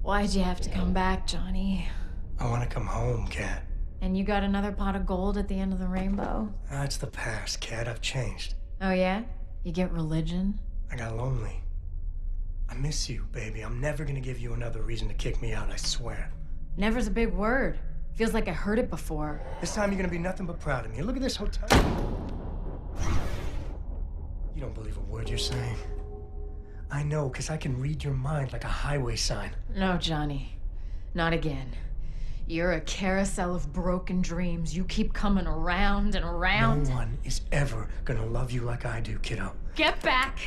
Why'd you have to come back, Johnny? I want to come home, Kat. And you got another pot of gold at the end of the rainbow? That's the past, Kat. I've changed. Oh, yeah? You get religion? I got lonely. I miss you, baby. I'm never gonna give you another reason to kick me out, I swear. Never's a big word. Feels like I heard it before. This time you're gonna be nothing but proud of me. Look at this hotel. You don't believe a word you're saying. I know, because I can read your mind like a highway sign. No, Johnny. Not again. You're a carousel of broken dreams. You keep coming around and around. No one is ever gonna love you like I do, kiddo. Get back!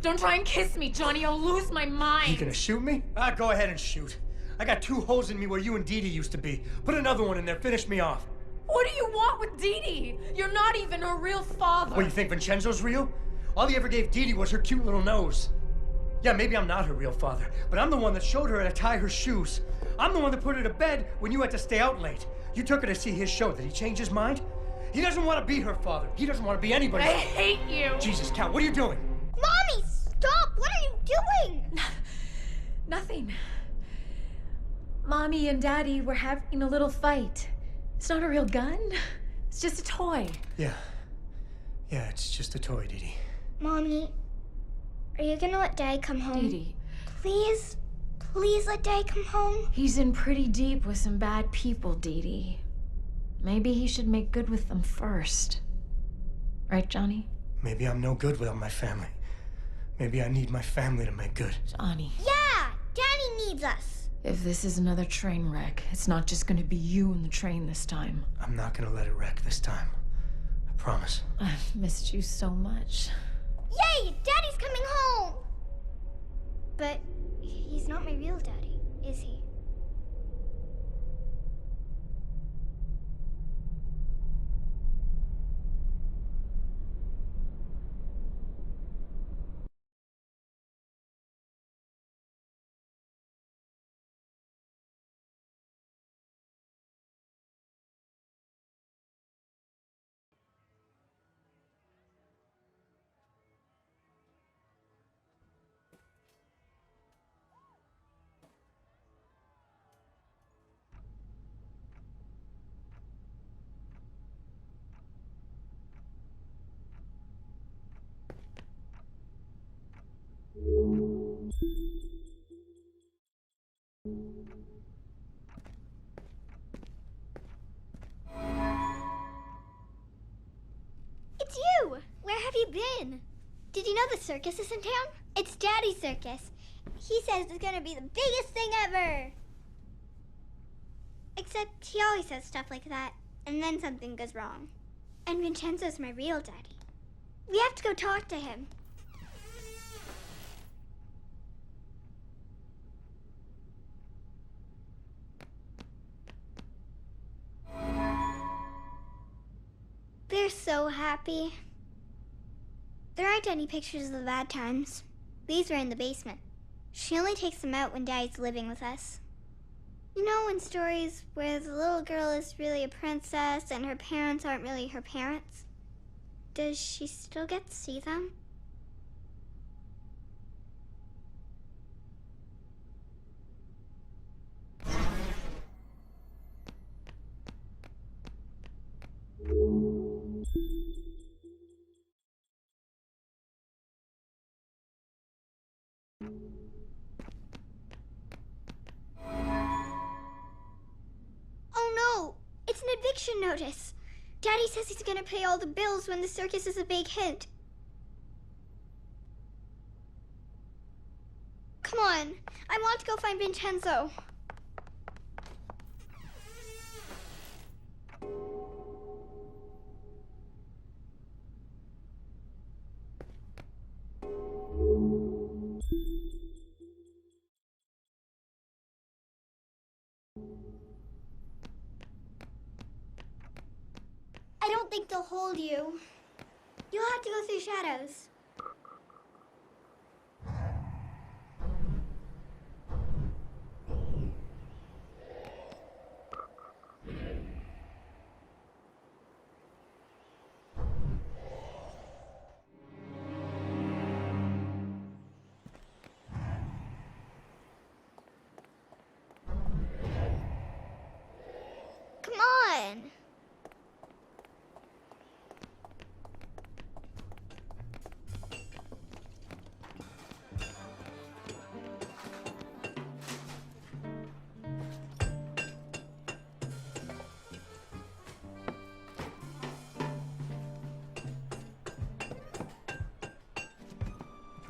Don't try and kiss me, Johnny. I'll lose my mind. You gonna shoot me? Go ahead and shoot. I got 2 holes in me where you and Dee Dee used to be. Put another one in there. Finish me off. What do you want with Dee Dee? You're not even her real father. What, you think Vincenzo's real? All he ever gave Dee Dee was her cute little nose. Yeah, maybe I'm not her real father, but I'm the one that showed her how to tie her shoes. I'm the one that put her to bed when you had to stay out late. You took her to see his show. Did he change his mind? He doesn't want to be her father. He doesn't want to be anybody. I hate you. Jesus, Kat, what are you doing? Mommy, stop! What are you doing? Nothing. Mommy and Daddy were having a little fight. It's not a real gun. It's just a toy. Yeah, it's just a toy, Dee Dee. Mommy, are you gonna let Dad come home? Dee Dee. Please let Dad come home. He's in pretty deep with some bad people, Dee Dee. Maybe he should make good with them first. Right, Johnny? Maybe I'm no good without my family. Maybe I need my family to make good. Johnny. Yeah, Daddy needs us. If this is another train wreck, it's not just gonna be you and the train this time. I'm not gonna let it wreck this time. I promise. I've missed you so much. Yay! Daddy's coming home! But he's not my real daddy, is he? It's you! Where have you been? Did you know the circus is in town? It's Daddy's circus. He says it's gonna be the biggest thing ever. Except he always says stuff like that, and then something goes wrong. And Vincenzo's my real daddy. We have to go talk to him. They're so happy. There aren't any pictures of the bad times. These were in the basement. She only takes them out when Daddy's living with us. You know, in stories where the little girl is really a princess and her parents aren't really her parents? Does she still get to see them? Oh no! It's an eviction notice! Daddy says he's gonna pay all the bills when the circus is a big hit. Come on, I want to go find Vincenzo. I don't think they'll hold you. You'll have to go through shadows.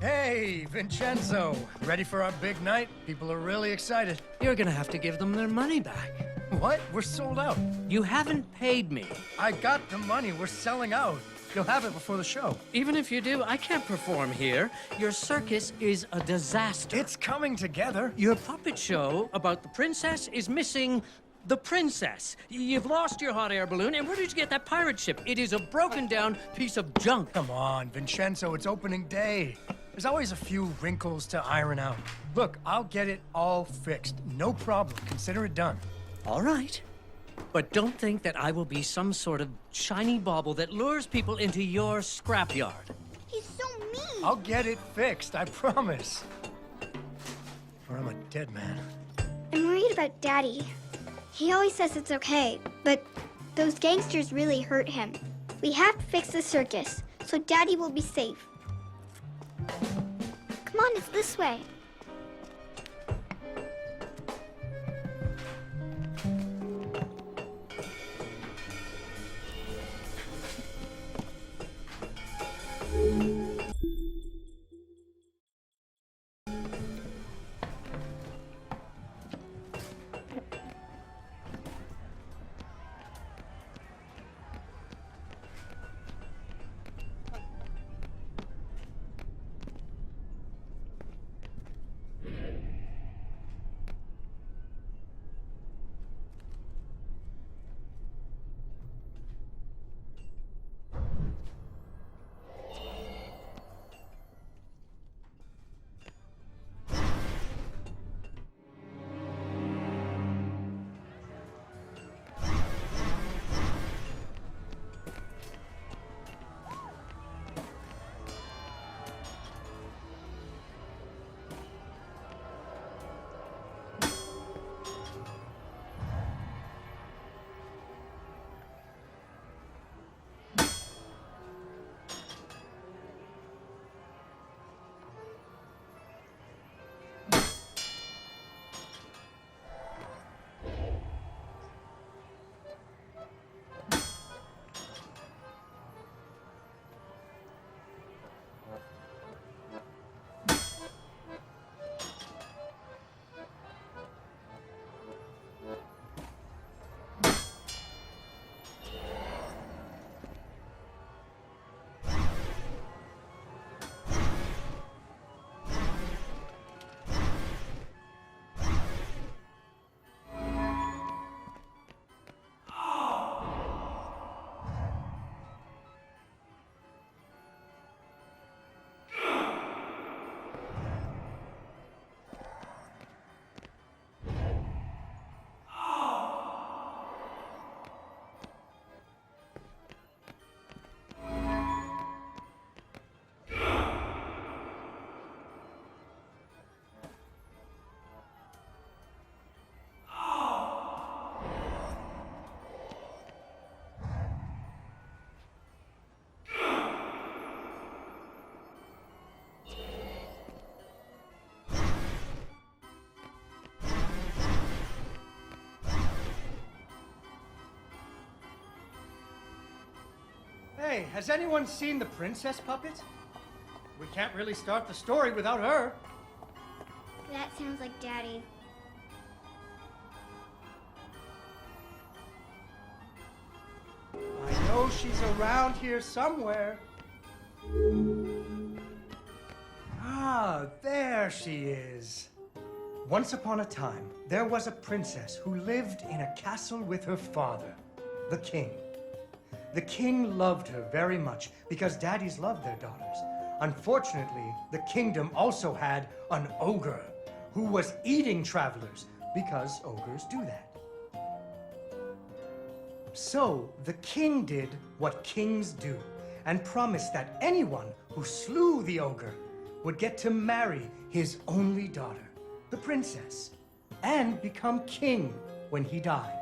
Hey, Vincenzo. Ready for our big night? People are really excited. You're gonna have to give them their money back. What? We're sold out. You haven't paid me. I got the money. We're selling out. You'll have it before the show. Even if you do, I can't perform here. Your circus is a disaster. It's coming together. Your puppet show about the princess is missing the princess. You've lost your hot air balloon, and where did you get that pirate ship? It is a broken down piece of junk. Come on, Vincenzo, it's opening day. There's always a few wrinkles to iron out. Look, I'll get it all fixed. No problem. Consider it done. All right. But don't think that I will be some sort of shiny bauble that lures people into your scrapyard. He's so mean. I'll get it fixed, I promise. Or I'm a dead man. I'm worried about Daddy. He always says it's okay, but those gangsters really hurt him. We have to fix the circus, so Daddy will be safe. Come on, it's this way. Hey, has anyone seen the princess puppet? We can't really start the story without her. That sounds like Daddy. I know she's around here somewhere. Ah, there she is. Once upon a time, there was a princess who lived in a castle with her father, the king. The king loved her very much because daddies loved their daughters. Unfortunately, the kingdom also had an ogre who was eating travelers because ogres do that. So the king did what kings do and promised that anyone who slew the ogre would get to marry his only daughter, the princess, and become king when he died.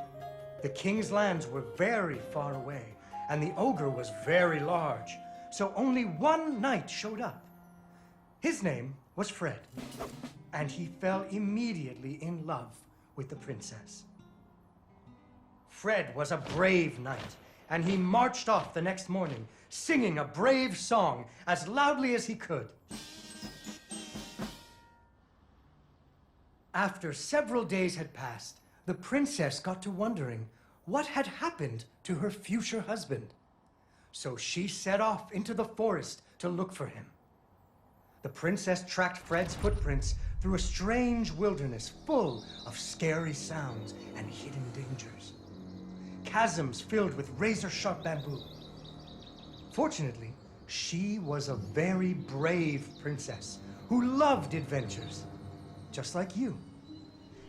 The king's lands were very far away, and the ogre was very large, so only one knight showed up. His name was Fred, and he fell immediately in love with the princess. Fred was a brave knight, and he marched off the next morning, singing a brave song as loudly as he could. After several days had passed, the princess got to wondering what had happened to her future husband. So she set off into the forest to look for him. The princess tracked Fred's footprints through a strange wilderness full of scary sounds and hidden dangers. Chasms filled with razor-sharp bamboo. Fortunately, she was a very brave princess who loved adventures, just like you.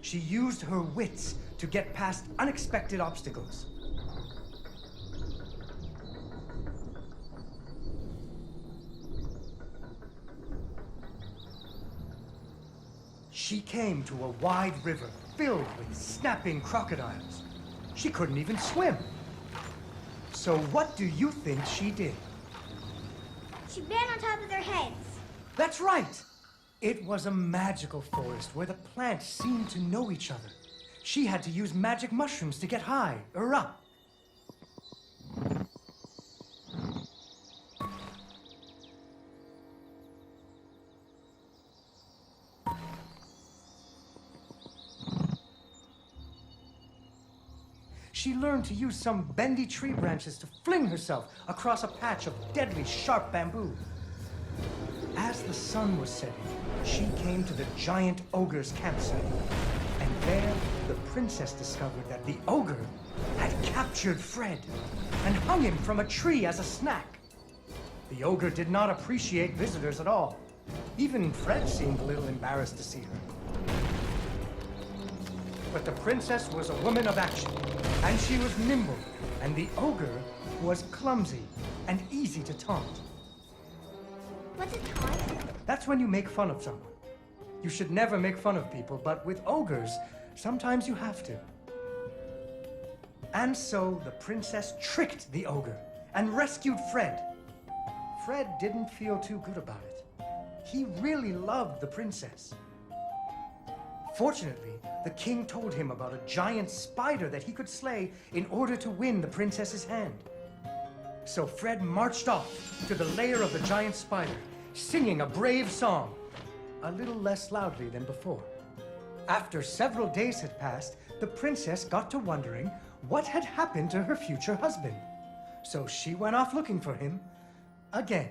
She used her wits to get past unexpected obstacles. She came to a wide river filled with snapping crocodiles. She couldn't even swim. So what do you think she did? She ran on top of their heads. That's right! It was a magical forest where the plants seemed to know each other. She had to use magic mushrooms to get high or up. She learned to use some bendy tree branches to fling herself across a patch of deadly sharp bamboo. As the sun was setting, she came to the giant ogre's campsite. And there, the princess discovered that the ogre had captured Fred and hung him from a tree as a snack. The ogre did not appreciate visitors at all. Even Fred seemed a little embarrassed to see her. But the princess was a woman of action, and she was nimble, and the ogre was clumsy and easy to taunt. What's a taunt? That's when you make fun of someone. You should never make fun of people, but with ogres, sometimes you have to. And so the princess tricked the ogre and rescued Fred. Fred didn't feel too good about it. He really loved the princess. Fortunately, the king told him about a giant spider that he could slay in order to win the princess's hand. So Fred marched off to the lair of the giant spider, singing a brave song, a little less loudly than before. After several days had passed, the princess got to wondering what had happened to her future husband. So she went off looking for him again.